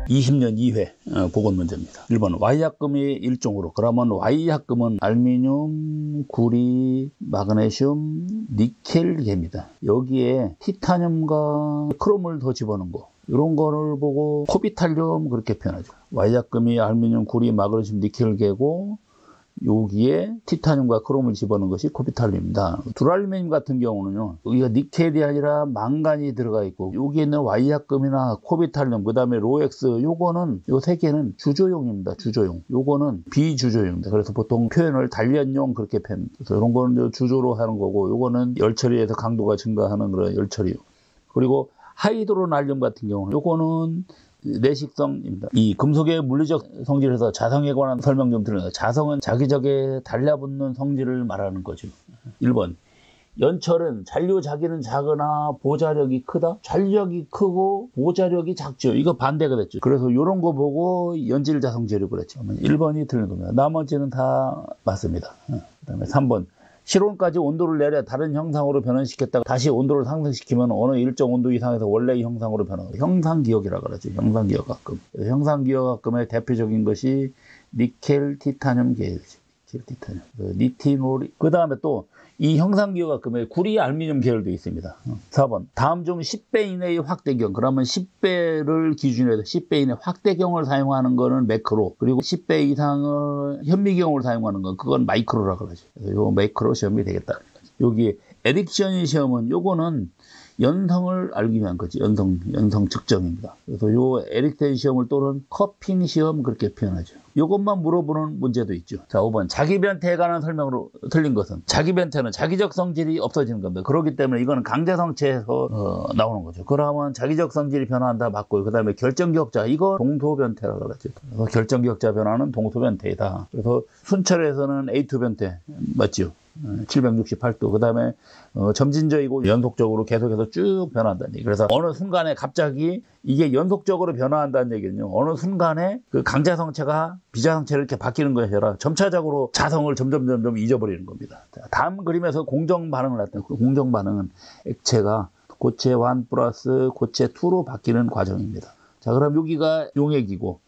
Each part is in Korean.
(20년 2회) 보건 문제입니다. 1번 Y합금이 일종으로, 그러면 Y합금은 알루미늄, 구리, 마그네슘, 니켈계입니다. 여기에 티타늄과 크롬을 더 집어넣은 거, 이런 거를 보고 코비탈륨 그렇게 표현하죠. Y합금이 알루미늄, 구리, 마그네슘, 니켈계고 여기에 티타늄과 크롬을 집어넣은 것이 코비탈륨입니다. 두랄륨 같은 경우는요, 여기가 니켈이 아니라 망간이 들어가 있고, 여기에 있는 Y합금이나 코비탈륨, 그 다음에 로엑스, 요거는, 요 세 개는 주조용입니다. 주조용. 요거는 비주조용입니다. 그래서 보통 표현을 단련용 그렇게 표현합니다. 그래서 이런 거는 주조로 하는 거고, 요거는 열처리에서 강도가 증가하는 그런 열처리용. 그리고 하이드로날륨 같은 경우는 요거는 내식성입니다. 이 금속의 물리적 성질에서 자성에 관한 설명 좀 드립니다. 자성은 자기적에 달라붙는 성질을 말하는 거죠. 1번 연철은 잔류자기는 작으나 보자력이 크다. 잔류력이 크고 보자력이 작죠. 이거 반대가 됐죠. 그래서 이런 거 보고 연질자성재료 그랬죠. 1번이 틀린 겁니다. 나머지는 다 맞습니다. 그 다음에 3번 실온까지 온도를 내려 다른 형상으로 변환시켰다가 다시 온도를 상승시키면 어느 일정 온도 이상에서 원래의 형상으로 변하고, 형상기억이라고 그러죠. 형상기억합금. 형상기억합금의 대표적인 것이 니켈, 티타늄 계열이죠. 니켈, 티타늄. 니티놀이. 그 다음에 또 이 형상기억합금에 구리, 알루미늄 계열도 있습니다. 4번 다음 중 10배 이내의 확대경. 그러면 10배를 기준으로 해서 10배 이내 확대경을 사용하는 거는 매크로, 그리고 10배 이상을 현미경을 사용하는 건 그건 마이크로라고 그러죠. 요 매크로 시험이 되겠다. 여기 에딕션 시험은 요거는 연성을 알기 위한 거지. 연성 측정입니다. 그래서 요 에릭센 시험을 또는 커핑 시험 그렇게 표현하죠. 요것만 물어보는 문제도 있죠. 자, 5번 자기 변태에 관한 설명으로 틀린 것은, 자기 변태는 자기적 성질이 없어지는 겁니다. 그렇기 때문에 이거는 강제성체에서 나오는 거죠. 그러면 자기적 성질이 변화한다 맞고요. 그 다음에 결정기억자, 이거 동소 변태라고 그러죠. 그래서 결정기억자 변화는 동소 변태이다. 그래서 순철에서는 A2 변태 맞죠. 768도. 그 다음에 점진적이고 연속적으로 계속해서 쭉 변화한다는 얘기. 그래서 어느 순간에 갑자기 이게 연속적으로 변화한다는 얘기는요, 어느 순간에 그 강자성체가 비자성체로 이렇게 바뀌는 것이 아니라 점차적으로 자성을 점점 잊어버리는 겁니다. 자, 다음 그림에서 공정 반응을 나타내요. 그 공정 반응은 액체가 고체 1 플러스 고체 2로 바뀌는 과정입니다. 자, 그럼 여기가 용액이고,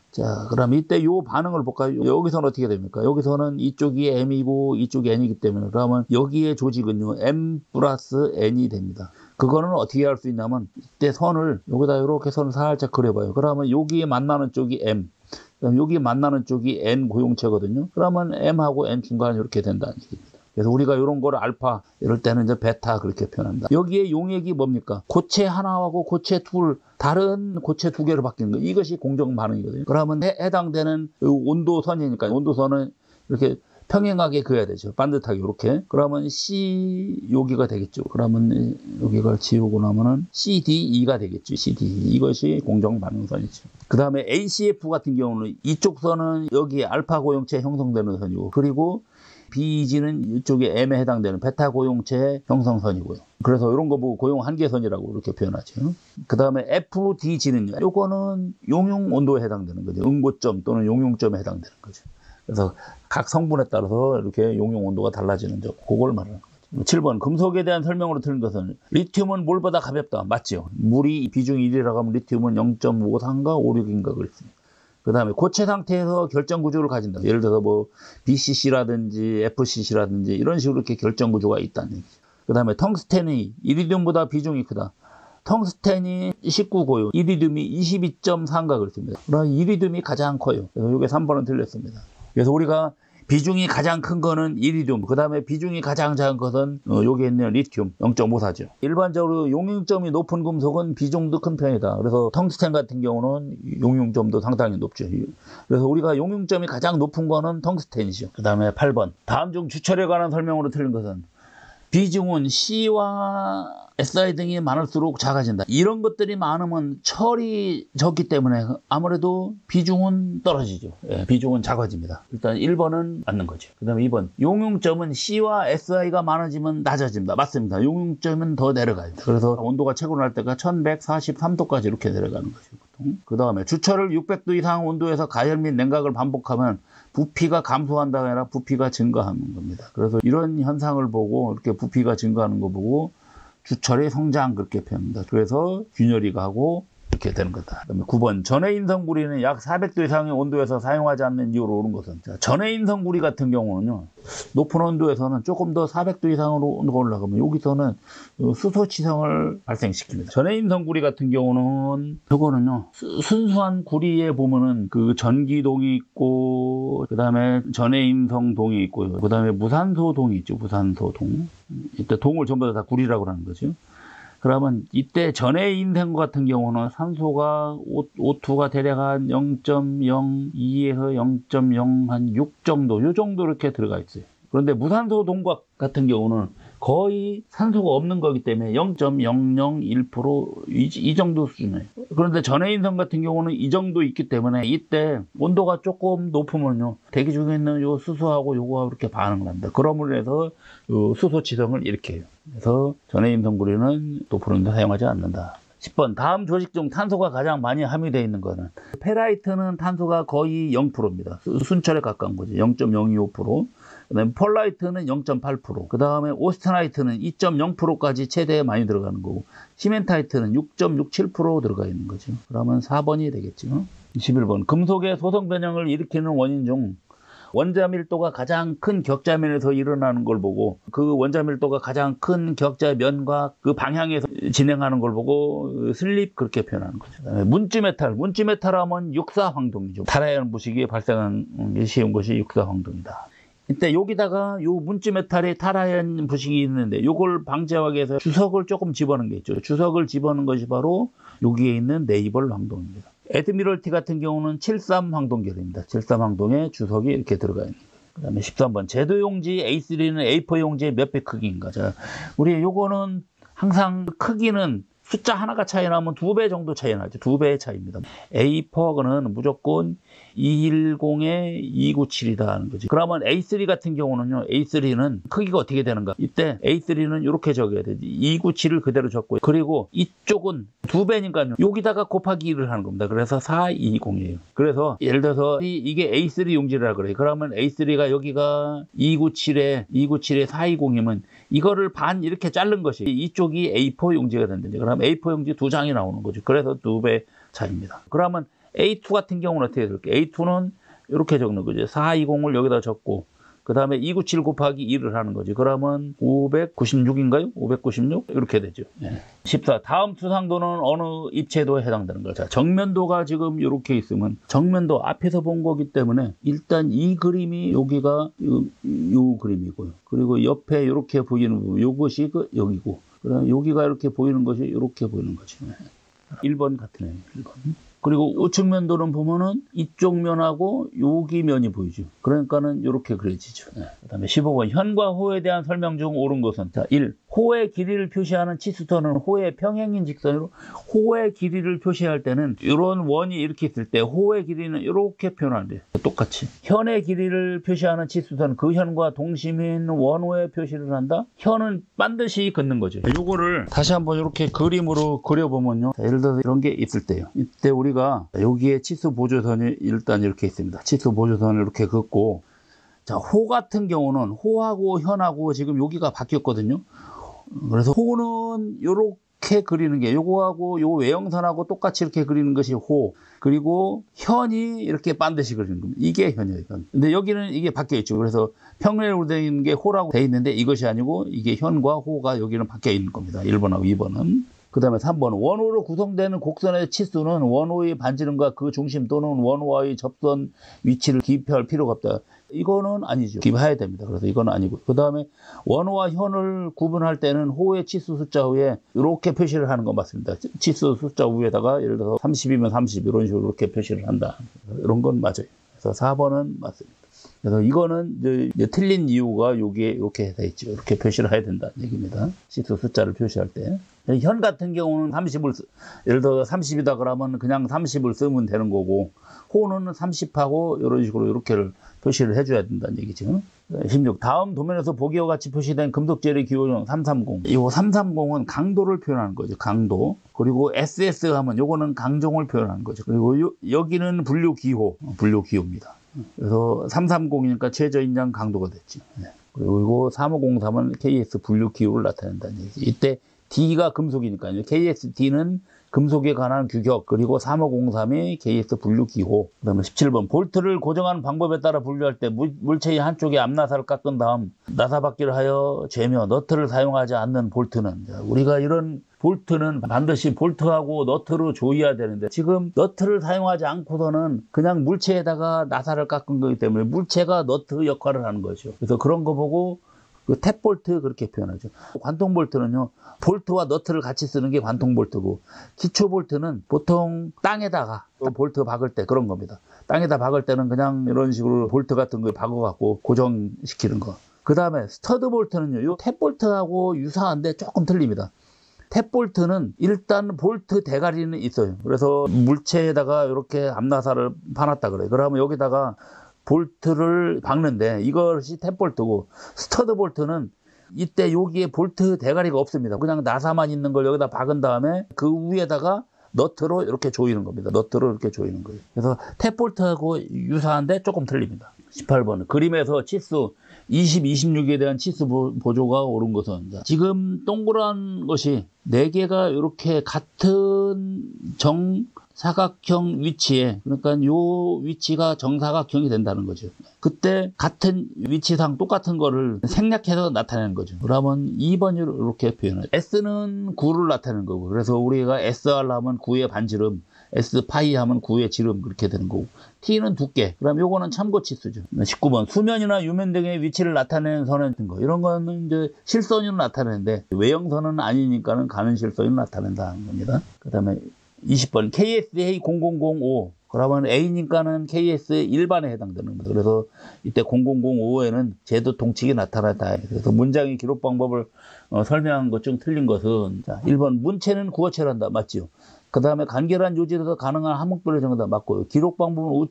자, 그럼 이때 요 반응을 볼까요? 여기서는 어떻게 됩니까? 여기서는 이쪽이 M이고 이쪽이 N이기 때문에, 그러면 여기의 조직은요, M 플러스 N이 됩니다. 그거는 어떻게 할 수 있냐면, 이때 선을, 여기다 이렇게 선을 살짝 그려봐요. 그러면 여기에 만나는 쪽이 M, 그럼 여기 만나는 쪽이 N 고용체거든요. 그러면 M하고 N 중간이 이렇게 된다는 얘기입니다. 그래서 우리가 이런 거를 알파, 이럴 때는 이제 베타 그렇게 표현합니다. 여기에 용액이 뭡니까? 고체 하나하고 고체 둘, 다른 고체 두 개로 바뀌는 거. 이것이 공정 반응이거든요. 그러면 해당되는 온도선이니까 온도선은 이렇게 평행하게 그어야 되죠. 반듯하게 이렇게. 그러면 C 여기가 되겠죠. 그러면 여기가 지우고 나면은 CDE가 되겠죠. CDE. 이것이 공정 반응선이죠. 그 다음에 ACF 같은 경우는 이쪽 선은 여기 알파 고용체 형성되는 선이고, 그리고 BEG는 이쪽에 M에 해당되는 베타 고용체 형성선이고요. 그래서 이런 거 보고 고용 한계선이라고 이렇게 표현하죠. 그 다음에 FDG는요, 요거는 용융 온도에 해당되는 거죠. 응고점 또는 용융점에 해당되는 거죠. 그래서 각 성분에 따라서 이렇게 용융 온도가 달라지는 점, 그걸 말하는 거죠. 7번 금속에 대한 설명으로 틀린 것은, 리튬은 물보다 가볍다. 맞죠? 물이 비중이 1이라고 하면 리튬은 0.53가 56인가 그랬습니다. 그 다음에 고체 상태에서 결정 구조를 가진다. 예를 들어서 뭐 BCC라든지 FCC라든지 이런 식으로 이렇게 결정 구조가 있다는 얘기죠. 그 다음에 텅스텐이 이리듐보다 비중이 크다. 텅스텐이 19고요. 이리듐이 22.4인가 그렇습니다. 그러나 이리듐이 가장 커요. 그래서 이게 3번은 틀렸습니다. 그래서 우리가 비중이 가장 큰 거는 이리듐, 그 다음에 비중이 가장 작은 것은 여기 있는 리튬 0.54죠. 일반적으로 용융점이 높은 금속은 비중도 큰 편이다. 그래서 텅스텐 같은 경우는 용융점도 상당히 높죠. 그래서 우리가 용융점이 가장 높은 거는 텅스텐이죠. 그 다음에 8번 다음 중 주철에 관한 설명으로 틀린 것은, 비중은 C와 SI 등이 많을수록 작아진다. 이런 것들이 많으면 철이 적기 때문에 아무래도 비중은 떨어지죠. 예, 비중은 작아집니다. 일단 1번은 맞는 거죠. 그 다음에 2번 용융점은 C와 SI가 많아지면 낮아집니다. 맞습니다. 용융점은 더 내려가요. 그래서 온도가 최고 날 때가 1143도까지 이렇게 내려가는 거죠. 그 다음에 주철을 600도 이상 온도에서 가열 및 냉각을 반복하면 부피가 감소한다가 아니라 부피가 증가하는 겁니다. 그래서 이런 현상을 보고 이렇게 부피가 증가하는 거 보고 주철의 성장 그렇게 표현합니다. 그래서 균열이 가고 이렇게 되는 거다. 그다음에 9번 전해인성구리는 약 400도 이상의 온도에서 사용하지 않는 이유로 오른 것은 자, 전해인성구리 같은 경우는요. 높은 온도에서는 조금 더 400도 이상으로 온도가 올라가면 여기서는 수소치성을 발생시킵니다. 전해인성구리 같은 경우는 저거는요. 순수한 구리에 보면은 그 전기동이 있고 그다음에 전해인성동이 있고요. 그다음에 무산소동이 있죠. 무산소동. 이때 동을 전부 다 구리라고 하는 거죠. 그러면 이때 전해인성 같은 경우는 산소가 O2가 대략 한 0.02에서 0.0 한 6 정도, 요 정도 이렇게 들어가 있어요. 그런데 무산소 동과 같은 경우는 거의 산소가 없는 거기 때문에 0.001% 이 정도 수준이에요. 그런데 전해인성 같은 경우는 이 정도 있기 때문에 이때 온도가 조금 높으면요. 대기 중에 있는 요 수소하고 요거가 이렇게 반응을 합니다. 그러므로 해서 수소치성을 일으켜요. 그래서 전해인성구리는 높은 온도 사용하지 않는다. 10번 다음 조직 중 탄소가 가장 많이 함유되어 있는 거는 페라이트는 탄소가 거의 0%입니다. 순철에 가까운 거죠. 0.025%. 그 다음에 폴라이트는 0.8%. 그 다음에 오스테나이트는 2.0%까지 최대 많이 들어가는 거고 시멘타이트는 6.67% 들어가 있는 거죠. 그러면 4번이 되겠죠. 21번 금속의 소성 변형을 일으키는 원인 중 원자 밀도가 가장 큰 격자면에서 일어나는 걸 보고 그 원자 밀도가 가장 큰 격자면과 그 방향에서 진행하는 걸 보고 슬립 그렇게 표현하는 거죠. 문지메탈 하면 육사황동이죠. 타라이언 부식이 발생하기 쉬운 것이 육사황동이다. 이때 여기다가 요 문지메탈에 타라이언 부식이 있는데 요걸 방지하기 위해서 주석을 조금 집어넣은 게 있죠. 주석을 집어넣은 것이 바로 여기에 있는 네이벌 황동입니다. 에드미럴티 같은 경우는 73 황동결입니다. 73 황동에 주석이 이렇게 들어가 있는 거예요. 그 다음에 13번 제도용지 A3는 A4 용지의 몇 배 크기인가. 자, 우리 요거는 항상 크기는 숫자 하나가 차이 나면 2배 정도 차이 나죠. 2배의 차이입니다. A4는 무조건 210에 297이다 하는 거지. 그러면 A3 같은 경우는요. A3는 크기가 어떻게 되는가? 이때 A3는 이렇게 적어야 되지. 297을 그대로 적고 그리고 이쪽은 2배니까요. 여기다가 곱하기 1을 하는 겁니다. 그래서 420이에요. 그래서 예를 들어서 이게 A3 용지라 그래요. 그러면 A3가 여기가 297에 420이면 이거를 반 이렇게 자른 것이 이쪽이 A4 용지가 된다죠. 그럼 A4 용지 2장이 나오는 거죠. 그래서 2배 차이입니다. 그러면 A2 같은 경우는 어떻게 될까요? A2는 이렇게 적는 거죠. 420을 여기다 적고 그 다음에 297 곱하기 1을 하는 거죠. 그러면 596인가요? 596? 이렇게 되죠. 14. 다음 수상도는 어느 입체도에 해당되는 거죠. 자, 정면도가 지금 이렇게 있으면 정면도 앞에서 본 거기 때문에 일단 이 그림이 여기가 요 그림이고요. 그리고 옆에 이렇게 보이는 부분 요것이 여기고 그다음에 여기가 이렇게 보이는 것이 이렇게 보이는 거죠. 1번 같은 애예요. 1번. 그리고 우측면도는 보면은 이쪽 면하고 여기 면이 보이죠. 그러니까는 이렇게 그려지죠. 그 다음에 15번 현과 호에 대한 설명 중 옳은 것은 자, 1. 호의 길이를 표시하는 치수선은 호의 평행인 직선으로 호의 길이를 표시할 때는 이런 원이 이렇게 있을 때 호의 길이는 이렇게 표현하는데 똑같이 현의 길이를 표시하는 치수선 그 현과 동심인 원호의 표시를 한다. 현은 반드시 긋는 거죠. 이거를 다시 한번 이렇게 그림으로 그려보면요. 자, 예를 들어서 이런 게 있을 때요. 이때 우리가 여기에 치수 보조선이 일단 이렇게 있습니다. 치수 보조선을 이렇게 긋고 자, 호 같은 경우는 호하고 현하고 지금 여기가 바뀌었거든요. 그래서 호는 이렇게 그리는 게 요거하고 요 외형선하고 똑같이 이렇게 그리는 것이 호. 그리고 현이 이렇게 반드시 그리는 겁니다. 이게 현이에요. 현. 근데 여기는 이게 바뀌어 있죠. 그래서 평면으로 되어 있는 게 호라고 되어 있는데 이것이 아니고 이게 현과 호가 여기는 바뀌어 있는 겁니다. 1번하고 2번은. 그 다음에 3번 원호로 구성되는 곡선의 치수는 원호의 반지름과 그 중심 또는 원호와의 접선 위치를 기입할 필요가 없다. 이거는 아니죠. 기입해야 됩니다. 그래서 이건 아니고. 그 다음에 원호와 현을 구분할 때는 호의 치수 숫자 위에 이렇게 표시를 하는 건 맞습니다. 치수 숫자 위에다가 예를 들어서 30이면 30 이런 식으로 이렇게 표시를 한다. 이런 건 맞아요. 그래서 4번은 맞습니다. 그래서 이거는 이제 틀린 이유가 여기에 이렇게 돼 있죠. 이렇게 표시를 해야 된다는 얘기입니다. 치수 숫자를 표시할 때. 현 같은 경우는 30을 예를 들어 30이다 그러면 그냥 30을 쓰면 되는 거고 호는 30하고 이런 식으로 이렇게를 표시를 해줘야 된다는 얘기죠. 16. 다음 도면에서 보기와 같이 표시된 금속재의 기호용 330. 이 330은 강도를 표현하는 거죠. 강도. 그리고 SS 하면 요거는 강종을 표현하는 거죠. 그리고 여기는 분류기호입니다. 그래서 330이니까 최저인장 강도가 됐죠. 그리고 3503은 KS 분류 기호를 나타낸다는 얘기죠. 이때 D가 금속이니까요. KSD는 금속에 관한 규격, 그리고 3503이 KS 분류 기호. 그다음에 17번 볼트를 고정하는 방법에 따라 분류할 때 물체의 한쪽에 앞나사를 깎은 다음 나사바퀴를 하여 재며 너트를 사용하지 않는 볼트는, 우리가 이런 볼트는 반드시 볼트하고 너트로 조여야 되는데 지금 너트를 사용하지 않고서는 그냥 물체에다가 나사를 깎은 거기 때문에 물체가 너트 역할을 하는 거죠. 그래서 그런 거 보고 그 탭볼트 그렇게 표현하죠. 관통 볼트는요, 볼트와 너트를 같이 쓰는 게 관통 볼트고, 기초 볼트는 보통 땅에다가 볼트 박을 때 그런 겁니다. 땅에다 박을 때는 그냥 이런 식으로 볼트 같은 거 박아갖고 고정시키는 거. 그 다음에 스터드 볼트는요, 요 탭볼트하고 유사한데 조금 틀립니다. 탭볼트는 일단 볼트 대가리는 있어요. 그래서 물체에다가 이렇게 앞나사를 파놨다 그래요. 그러면 여기다가 볼트를 박는데 이것이 탭볼트고, 스터드 볼트는 이때 여기에 볼트 대가리가 없습니다. 그냥 나사만 있는 걸 여기다 박은 다음에 그 위에다가 너트로 이렇게 조이는 겁니다. 너트로 이렇게 조이는 거예요. 그래서 탭볼트하고 유사한데 조금 틀립니다. 18번 그림에서 치수 20, 26에 대한 치수 보조가 옳은 것은, 지금 동그란 것이 4개가 이렇게 같은 정사각형 위치에, 그러니까 요 위치가 정사각형이 된다는 거죠. 그때 같은 위치상 똑같은 거를 생략해서 나타내는 거죠. 그러면 2번으로 이렇게 표현해요. S는 9를 나타내는 거고, 그래서 우리가 SR 하면 9의 반지름, S 파이 하면 9의 지름, 그렇게 되는 거고, T는 두께. 그럼 요거는 참고 치수죠. 19번 수면이나 유면 등의 위치를 나타내는 선은 거. 이런 거는 이제 실선으로 나타내는데 외형선은 아니니까는 가는 실선으로 나타낸다는 겁니다. 그다음에 20번 KSA 0005. 그러면 A니까는 KS 일반에 해당되는 겁니다. 그래서 이때 0005에는 제도 동칙이 나타났다. 그래서 문장의 기록 방법을 설명한 것 중 틀린 것은, 자, 1번 문체는 구어체란다. 맞죠? 그 다음에 간결한 요지에서 가능한 항목별로 정한다. 맞고요. 기록 방법은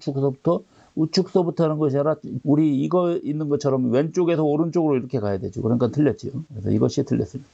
우측서부터 하는 것이 아니라 우리 이거 있는 것처럼 왼쪽에서 오른쪽으로 이렇게 가야 되죠. 그러니까 틀렸지요. 그래서 이것이 틀렸습니다.